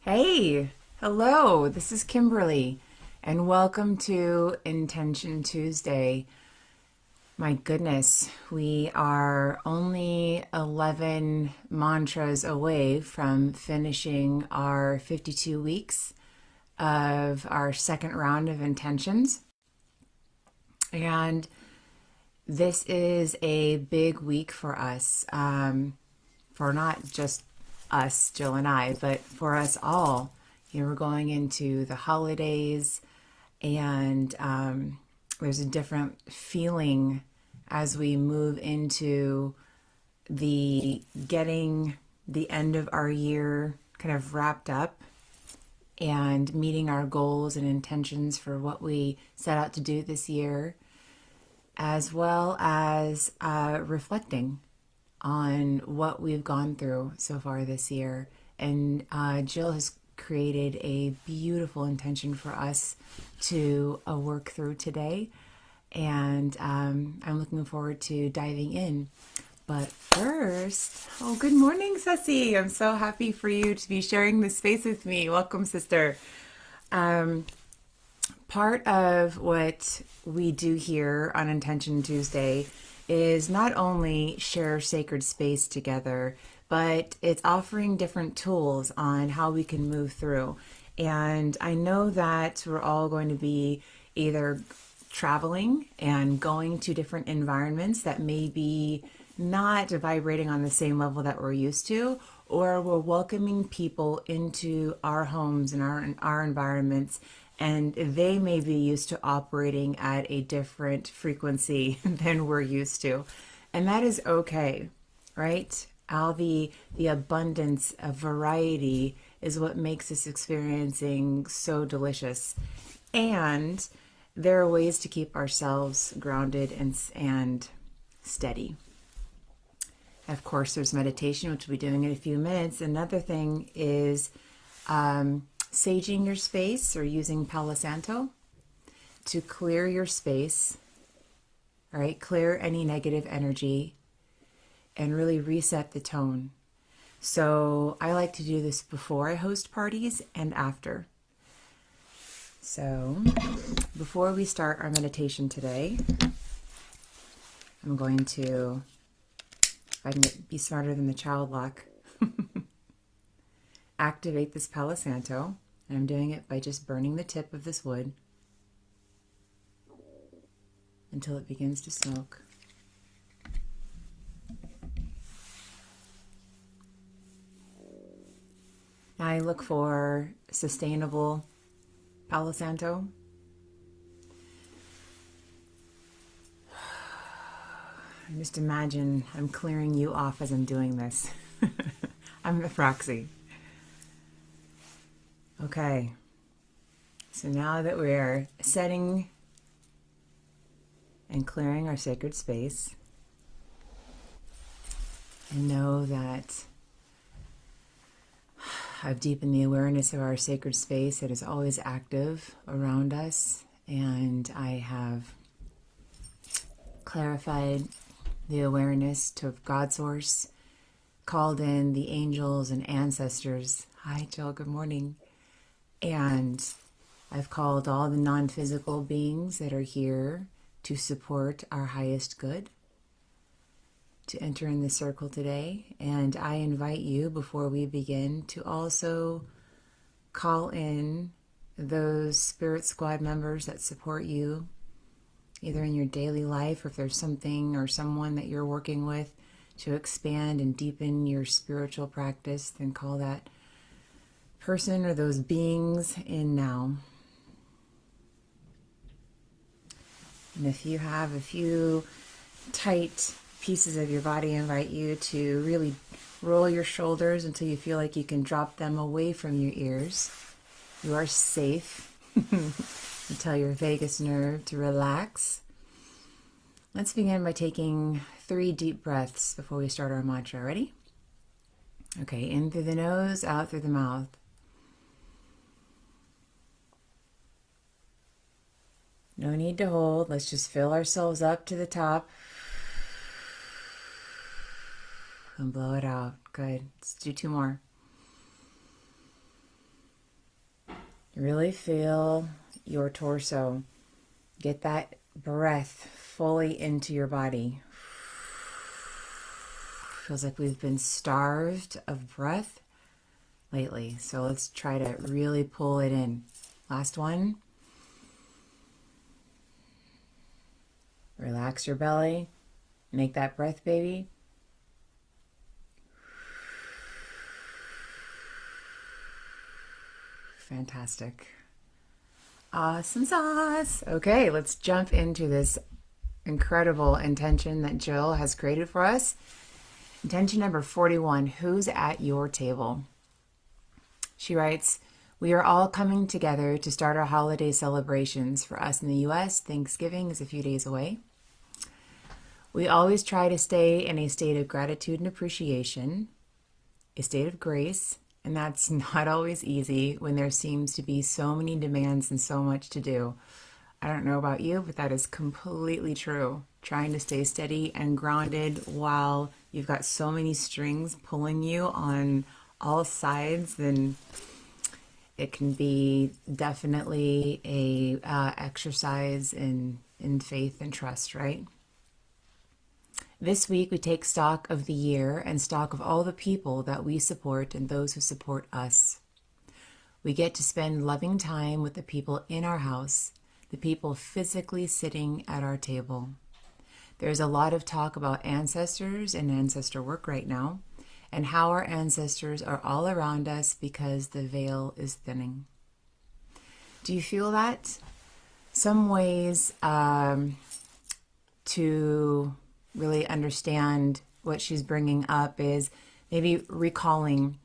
Hey, hello, this is Kimberly, and welcome to Intention Tuesday. My goodness, we are only 11 mantras away from finishing our 52 weeks of our second round of intentions. And this is a big week for us, for not just us, Jill and I, but for us all. We're going into the holidays, and there's a different feeling as we move into the getting the end of our year kind of wrapped up and meeting our goals and intentions for what we set out to do this year, as well as reflecting on what we've gone through so far this year. And Jill has created a beautiful intention for us to work through today. And I'm looking forward to diving in. But first, good morning, Ceci. I'm so happy for you to be sharing this space with me. Welcome, sister. Part of what we do here on Intention Tuesday is not only share sacred space together, but it's offering different tools on how we can move through. And I know that we're all going to be either traveling and going to different environments that may be not vibrating on the same level that we're used to, or we're welcoming people into our homes and our environments, and they may be used to operating at a different frequency than we're used to. And that is okay, right? All the abundance of variety is what makes this experiencing so delicious. And there are ways to keep ourselves grounded and steady. Of course, there's meditation, which we'll be doing in a few minutes. Another thing is saging your space or using Palo Santo to clear your space, all right? Clear any negative energy and really reset the tone. So I like to do this before I host parties and after. So before we start our meditation today, I'm going to, if I can be smarter than the child lock, activate this Palo Santo. And I'm doing it by just burning the tip of this wood until it begins to smoke. Now I look for sustainable Palo Santo. Just imagine I'm clearing you off as I'm doing this. I'm the Roxy. Okay, so now that we're setting and clearing our sacred space, and know that I've deepened the awareness of our sacred space that is always active around us, and I have clarified the awareness to God Source, called in the angels and ancestors. Hi, Jill, good morning. And I've called all the non-physical beings that are here to support our highest good to enter in the circle today. And I invite you, before we begin, to also call in those spirit squad members that support you, either in your daily life, or if there's something or someone that you're working with to expand and deepen your spiritual practice, then call that person or those beings in now. And if you have a few tight pieces of your body, I invite you to really roll your shoulders until you feel like you can drop them away from your ears. You are safe. And tell your vagus nerve to relax. Let's begin by taking 3 deep breaths before we start our mantra. Ready? Okay, in through the nose, out through the mouth. No need to hold. Let's just fill ourselves up to the top. And blow it out. Good. Let's do 2 more. Really feel your torso. Get that breath fully into your body. Feels like we've been starved of breath lately. So let's try to really pull it in. Last one. Relax your belly. Make that breath, baby. Fantastic. Awesome sauce. Okay, let's jump into this incredible intention that Jill has created for us. Intention number 41, who's at your table? She writes, we are all coming together to start our holiday celebrations. For us in the U.S., Thanksgiving is a few days away. We always try to stay in a state of gratitude and appreciation, a state of grace, and that's not always easy when there seems to be so many demands and so much to do. I don't know about you, but that is completely true. Trying to stay steady and grounded while you've got so many strings pulling you on all sides, then it can be definitely a exercise in faith and trust, right? This week, we take stock of the year and stock of all the people that we support and those who support us. We get to spend loving time with the people in our house, the people physically sitting at our table. There's a lot of talk about ancestors and ancestor work right now, and how our ancestors are all around us because the veil is thinning. Do you feel that? Some ways to really understand what she's bringing up is maybe recalling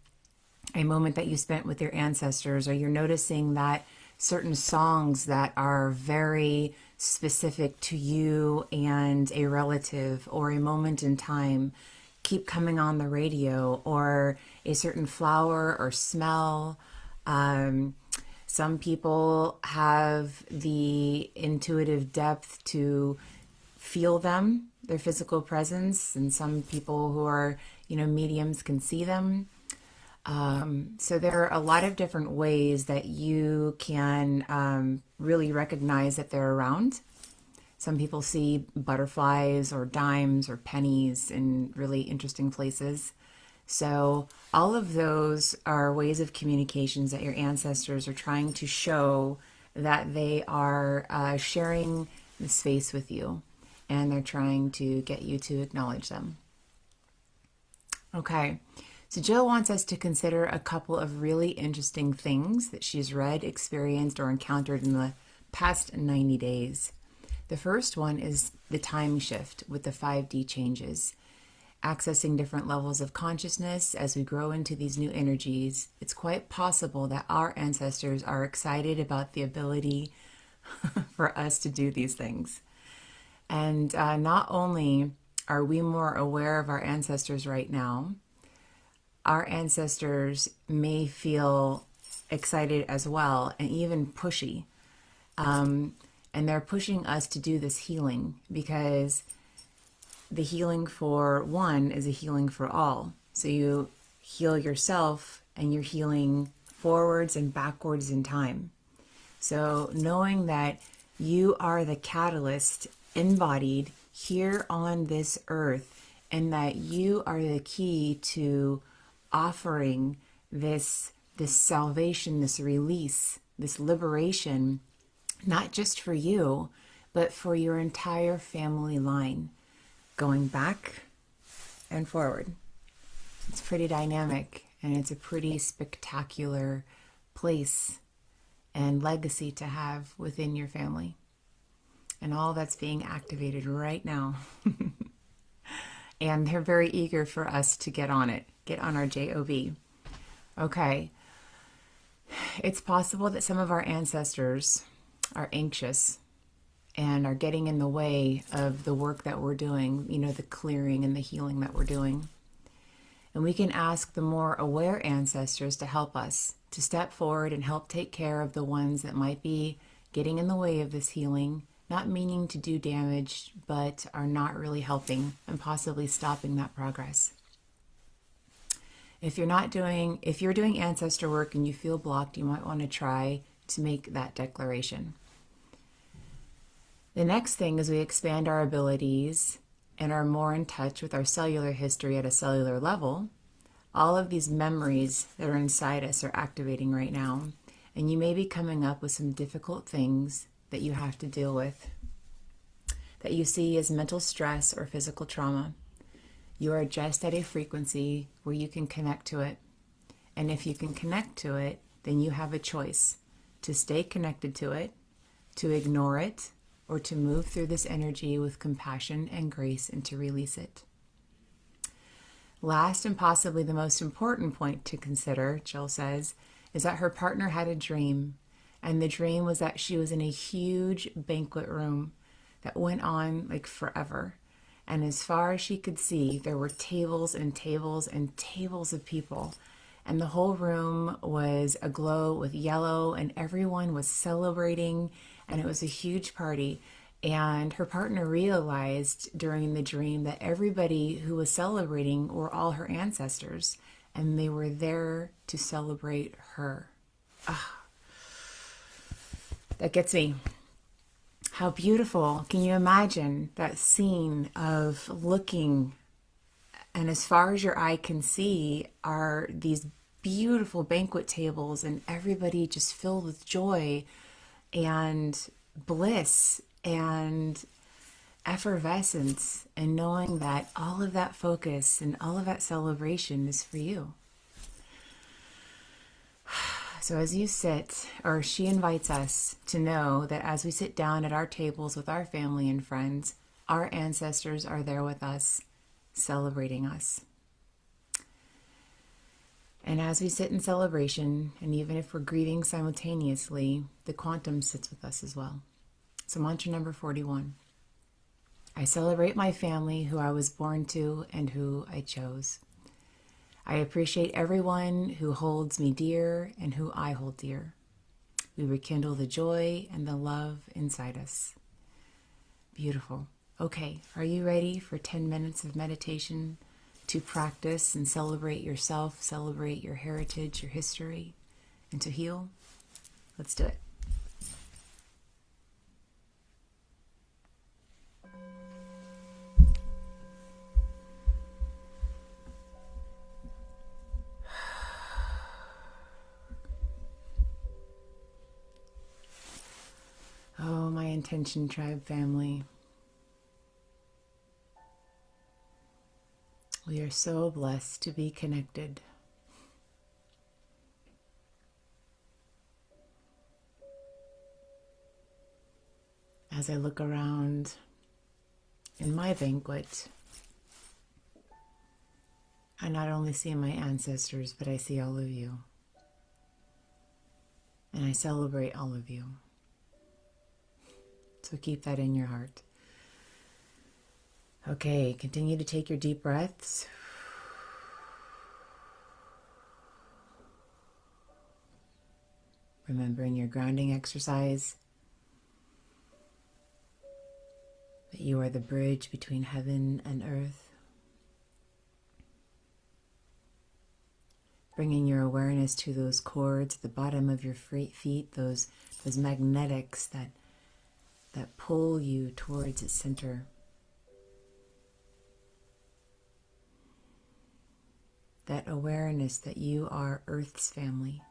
a moment that you spent with your ancestors, or you're noticing that certain songs that are very specific to you and a relative or a moment in time keep coming on the radio, or a certain flower or smell. Some people have the intuitive depth to feel them, their physical presence, and some people who are, mediums can see them. So there are a lot of different ways that you can really recognize that they're around. Some people see butterflies or dimes or pennies in really interesting places. So all of those are ways of communications that your ancestors are trying to show that they are sharing the space with you, and they're trying to get you to acknowledge them. Okay, so Jill wants us to consider a couple of really interesting things that she's read, experienced, or encountered in the past 90 days. The first one is the time shift with the 5D changes. Accessing different levels of consciousness as we grow into these new energies, it's quite possible that our ancestors are excited about the ability for us to do these things. And not only are we more aware of our ancestors right now, our ancestors may feel excited as well, and even pushy. And they're pushing us to do this healing, because the healing for one is a healing for all. So you heal yourself, and you're healing forwards and backwards in time. So knowing that you are the catalyst embodied here on this earth, and that you are the key to offering this salvation, this release, this liberation, not just for you, but for your entire family line, going back and forward. It's pretty dynamic, and it's a pretty spectacular place and legacy to have within your family. And all that's being activated right now. And they're very eager for us to get on it, get on our JOB. Okay. It's possible that some of our ancestors are anxious and are getting in the way of the work that we're doing, the clearing and the healing that we're doing. And we can ask the more aware ancestors to help us, to step forward and help take care of the ones that might be getting in the way of this healing, not meaning to do damage, but are not really helping and possibly stopping that progress. If you're doing ancestor work and you feel blocked, you might want to try to make that declaration. The next thing is we expand our abilities and are more in touch with our cellular history at a cellular level. All of these memories that are inside us are activating right now, and you may be coming up with some difficult things that you have to deal with, that you see as mental stress or physical trauma. You are just at a frequency where you can connect to it. And if you can connect to it, then you have a choice to stay connected to it, to ignore it, or to move through this energy with compassion and grace and to release it. Last and possibly the most important point to consider, Jill says, is that her partner had a dream. And the dream was that she was in a huge banquet room that went on like forever. And as far as she could see, there were tables and tables and tables of people. And the whole room was aglow with yellow, and everyone was celebrating, and it was a huge party. And her partner realized during the dream that everybody who was celebrating were all her ancestors, and they were there to celebrate her. That gets me. How beautiful. Can you imagine that scene of looking, and as far as your eye can see are these beautiful banquet tables and everybody just filled with joy and bliss and effervescence, and knowing that all of that focus and all of that celebration is for you. So as you sit, or she invites us to know that as we sit down at our tables with our family and friends, our ancestors are there with us, celebrating us. And as we sit in celebration, and even if we're grieving simultaneously, the quantum sits with us as well. So mantra number 41. I celebrate my family, who I was born to and who I chose. I appreciate everyone who holds me dear and who I hold dear. We rekindle the joy and the love inside us. Beautiful. Okay, are you ready for 10 minutes of meditation to practice and celebrate yourself, celebrate your heritage, your history, and to heal? Let's do it. Oh, my Intention Tribe family. We are so blessed to be connected. As I look around in my banquet, I not only see my ancestors, but I see all of you. And I celebrate all of you. So keep that in your heart. Okay, continue to take your deep breaths. Remembering your grounding exercise, that you are the bridge between heaven and earth. Bringing your awareness to those cords at the bottom of your feet, those magnetics that pull you towards its center. That awareness that you are Earth's family.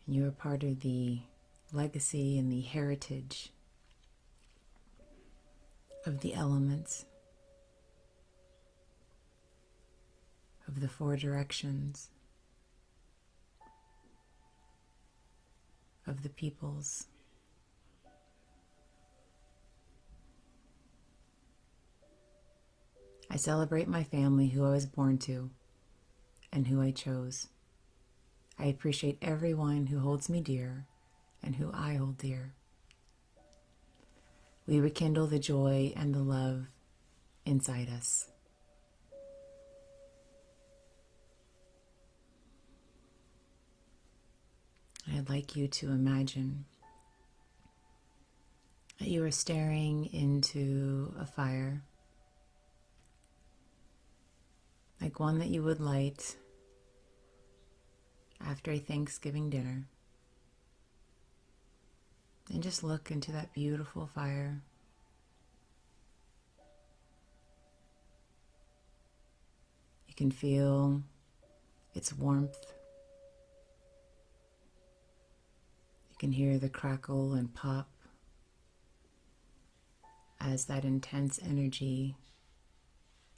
And you are part of the legacy and the heritage of the elements, of the four directions, of the peoples. I celebrate my family, who I was born to and who I chose. I appreciate everyone who holds me dear and who I hold dear. We rekindle the joy and the love inside us. I'd like you to imagine that you are staring into a fire, like one that you would light after a Thanksgiving dinner. And just look into that beautiful fire. You can feel its warmth. You can hear the crackle and pop as that intense energy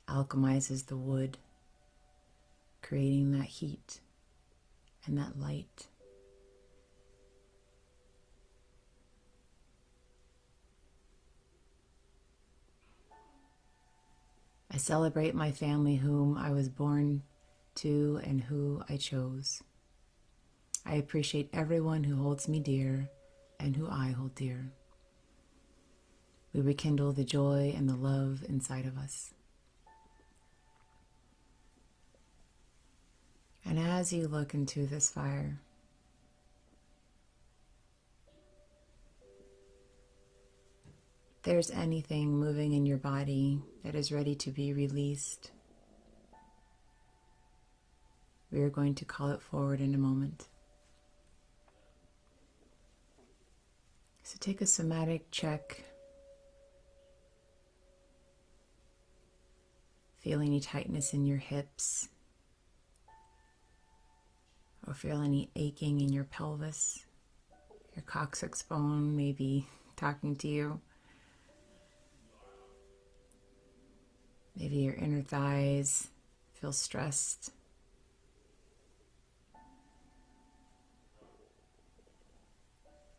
alchemizes the wood, creating that heat and that light. I celebrate my family whom I was born to and who I chose. I appreciate everyone who holds me dear and who I hold dear. We rekindle the joy and the love inside of us. And as you look into this fire, if there's anything moving in your body that is ready to be released, we are going to call it forward in a moment. So take a somatic check. Feel any tightness in your hips, or feel any aching in your pelvis. Your coccyx bone may be talking to you. Maybe your inner thighs feel stressed.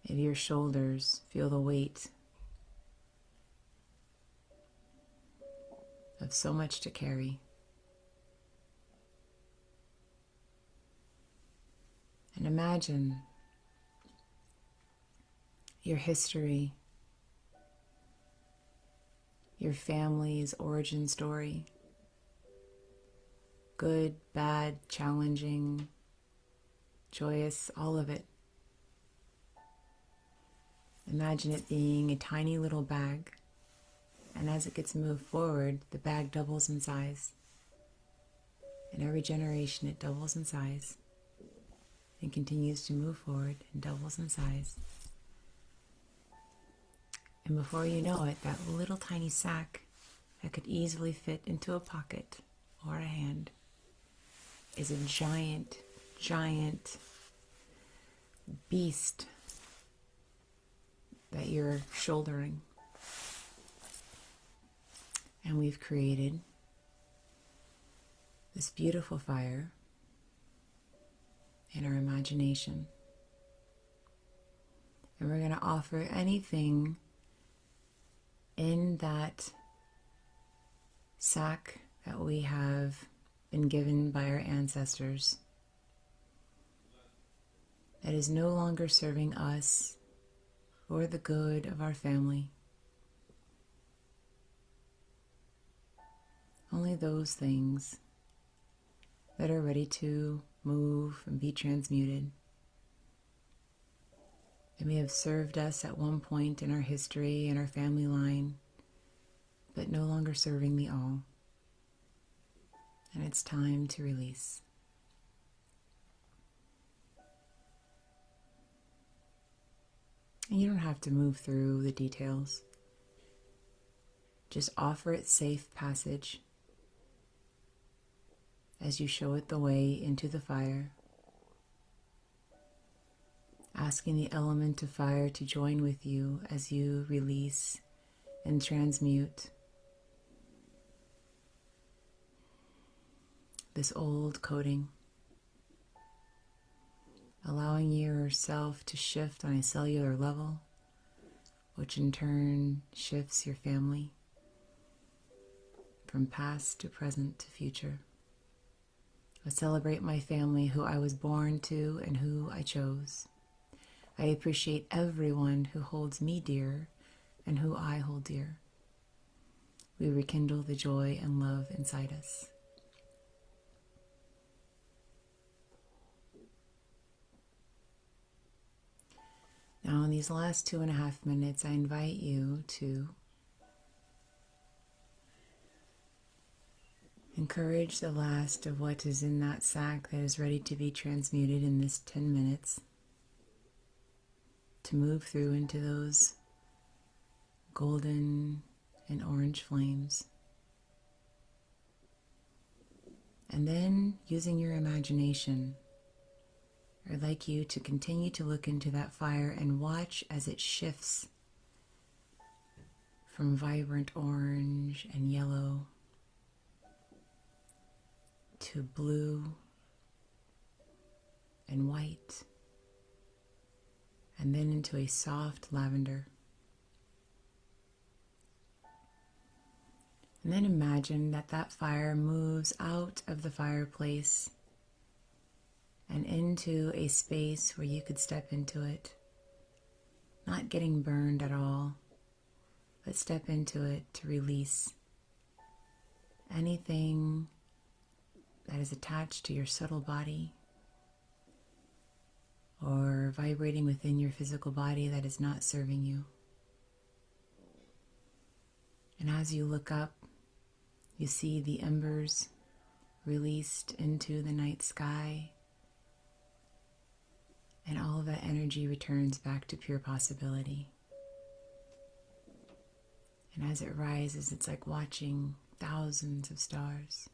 Maybe your shoulders feel the weight of so much to carry. And imagine your history, your family's origin story, good, bad, challenging, joyous, all of it. Imagine it being a tiny little bag, and as it gets moved forward, the bag doubles in size. In every generation, it doubles in size and continues to move forward and doubles in size. And before you know it, that little tiny sack that could easily fit into a pocket or a hand is a giant, giant beast that you're shouldering. And we've created this beautiful fire in our imagination. And we're going to offer anything in that sack that we have been given by our ancestors that is no longer serving us or the good of our family. Only those things that are ready to move and be transmuted. It may have served us at one point in our history and our family line, but no longer serving the all. And it's time to release. And you don't have to move through the details. Just offer it safe passage as you show it the way into the fire, asking the element of fire to join with you as you release and transmute this old coding, allowing yourself to shift on a cellular level, which in turn shifts your family from past to present to future. I celebrate my family who I was born to and who I chose. I appreciate everyone who holds me dear and who I hold dear. We rekindle the joy and love inside us. Now, in these last 2.5 minutes, I invite you to Encourage the last of what is in that sack that is ready to be transmuted in this 10 minutes to move through into those golden and orange flames. And then, using your imagination, I'd like you to continue to look into that fire and watch as it shifts from vibrant orange and yellow to blue and white, and then into a soft lavender. And then imagine that that fire moves out of the fireplace and into a space where you could step into it, not getting burned at all, but step into it to release anything that is attached to your subtle body or vibrating within your physical body that is not serving you. And as you look up, you see the embers released into the night sky, and all of that energy returns back to pure possibility. And as it rises, it's like watching thousands of stars.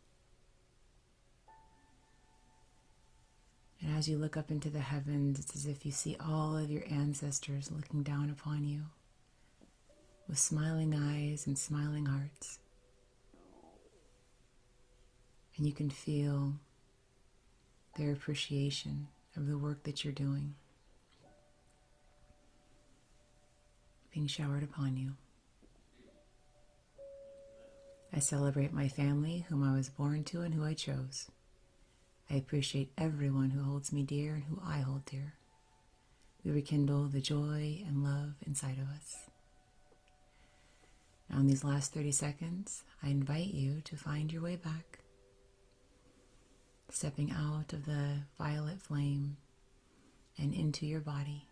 And as you look up into the heavens, it's as if you see all of your ancestors looking down upon you with smiling eyes and smiling hearts. And you can feel their appreciation of the work that you're doing being showered upon you. I celebrate my family, whom I was born to and who I chose. I appreciate everyone who holds me dear and who I hold dear. We rekindle the joy and love inside of us. Now in these last 30 seconds, I invite you to find your way back, stepping out of the violet flame and into your body,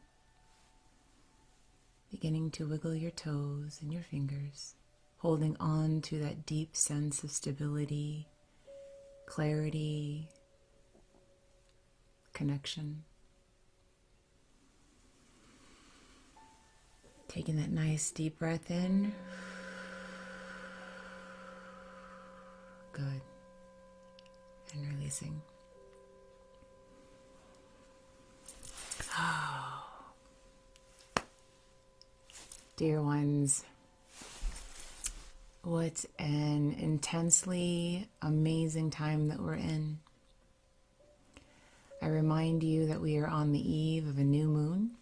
beginning to wiggle your toes and your fingers, holding on to that deep sense of stability, clarity, connection. Taking that nice deep breath in. Good. And releasing. Oh. Dear ones, what an intensely amazing time that we're in. I remind you that we are on the eve of a new moon.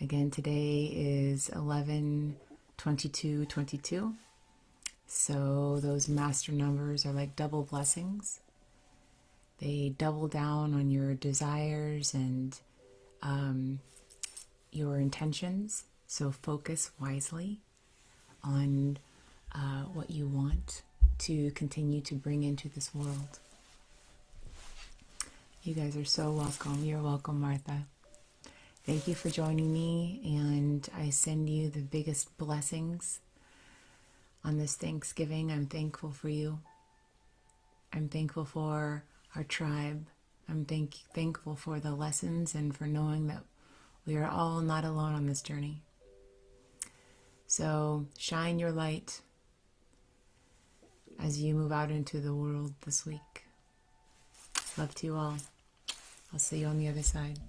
Again, today is 11/22/22. So those master numbers are like double blessings. They double down on your desires and your intentions. So focus wisely on what you want to continue to bring into this world. You guys are so welcome. You're welcome, Martha. Thank you for joining me, and I send you the biggest blessings on this Thanksgiving. I'm thankful for you. I'm thankful for our tribe. I'm thankful for the lessons and for knowing that we are all not alone on this journey. So shine your light as you move out into the world this week. Love to you all. I'll see you on the other side.